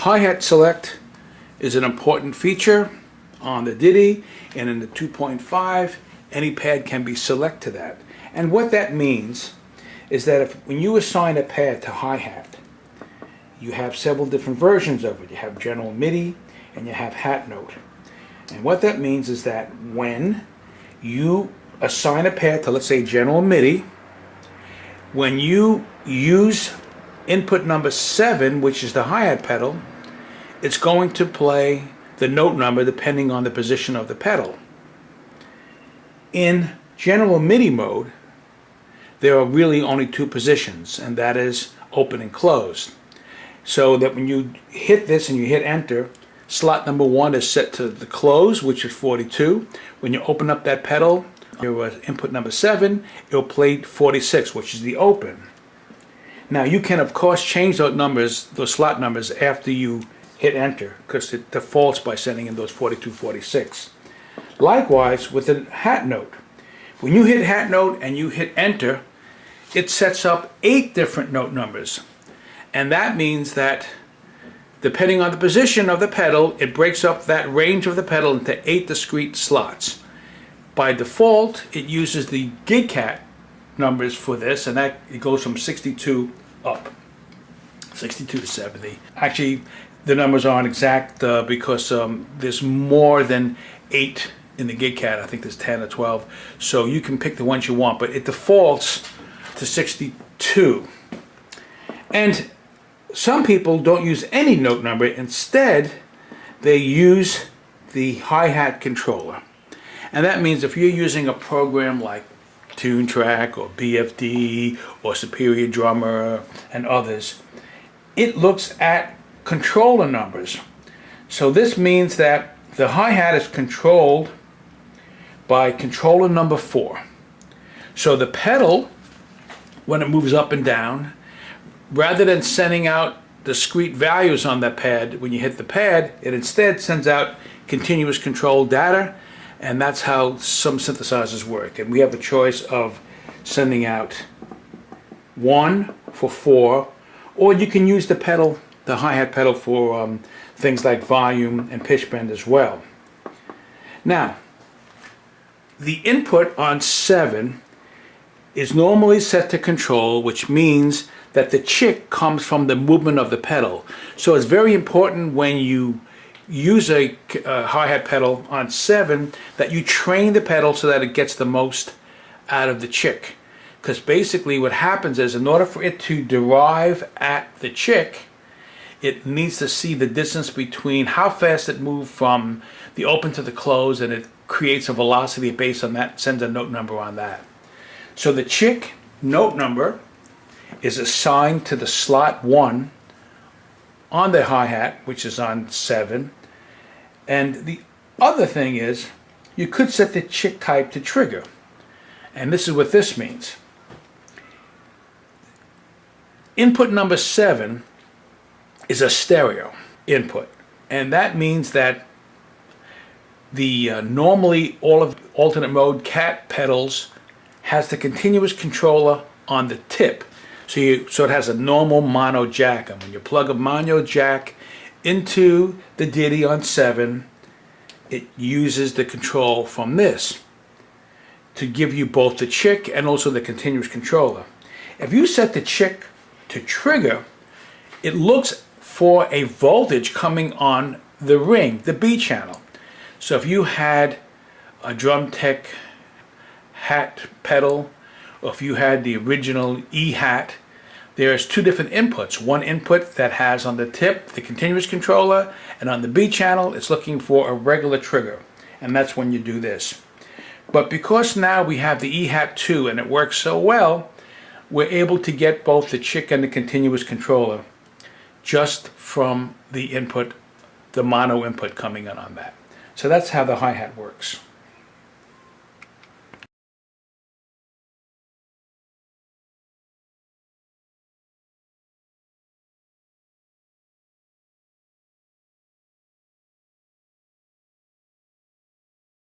Hi-hat select is an important feature on the Diti, and in the 2.5 any pad can be select to that. And what that means is that when you assign a pad to hi-hat, you have several different versions of it. You have general MIDI and you have hat note. And what that means is that when you assign a pad to, let's say, general MIDI, when you use input number 7, which is the hi-hat pedal, it's going to play the note number depending on the position of the pedal. In general MIDI mode, there are really only two positions, and that is open and closed. So that when you hit this and you hit enter, slot number 1 is set to the close, which is 42. When you open up that pedal, your input number 7, it'll play 46, which is the open. Now you can of course change those numbers, those slot numbers, after you hit enter, because it defaults by sending in those 42, 46. Likewise with the hat note. When you hit hat note and you hit enter, it sets up 8 different note numbers. And that means that depending on the position of the pedal, it breaks up that range of the pedal into 8 discrete slots. By default, it uses the gig hat numbers for this, and that it goes from 62 up, 62 to 70. Actually, the numbers aren't exact because there's more than 8 in the gig cat. I think there's 10 or 12. So you can pick the ones you want, but it defaults to 62. And some people don't use any note number. Instead, they use the hi-hat controller. And that means if you're using a program like Tune Track or BFD or Superior Drummer and others, it looks at controller numbers. So this means that the hi-hat is controlled by controller number 4. So the pedal, when it moves up and down, rather than sending out discrete values on that pad, when you hit the pad, it instead sends out continuous control data, and that's how some synthesizers work. And we have a choice of sending out 1 for 4, or you can use the pedal, the hi-hat pedal, for things like volume and pitch bend as well. Now, the input on 7 is normally set to control, which means that the chick comes from the movement of the pedal. So it's very important when you use a hi-hat pedal on 7 that you train the pedal so that it gets the most out of the chick. Because basically what happens is, in order for it to derive at the chick, it needs to see the distance between how fast it moved from the open to the close, and it creates a velocity based on that, sends a note number on that. So the chick note number is assigned to the slot 1 on the hi-hat, which is on 7. And the other thing is, you could set the chick type to trigger. And this is what this means. Input number 7 is a stereo input. And that means that the normally all of alternate mode cat pedals has the continuous controller on the tip. So it has a normal mono jack. And when you plug a mono jack into the Diti on 7, it uses the control from this to give you both the chick and also the continuous controller. If you set the chick to trigger, it looks for a voltage coming on the ring, the B channel. So if you had a drum tech hat pedal, or if you had the original E-hat, there's 2 different inputs. One input that has on the tip the continuous controller, and on the B channel it's looking for a regular trigger, and that's when you do this. But because now we have the E-hat 2 and it works so well, we're able to get both the chick and the continuous controller just from the input, the mono input coming in on that. So that's how the hi-hat works.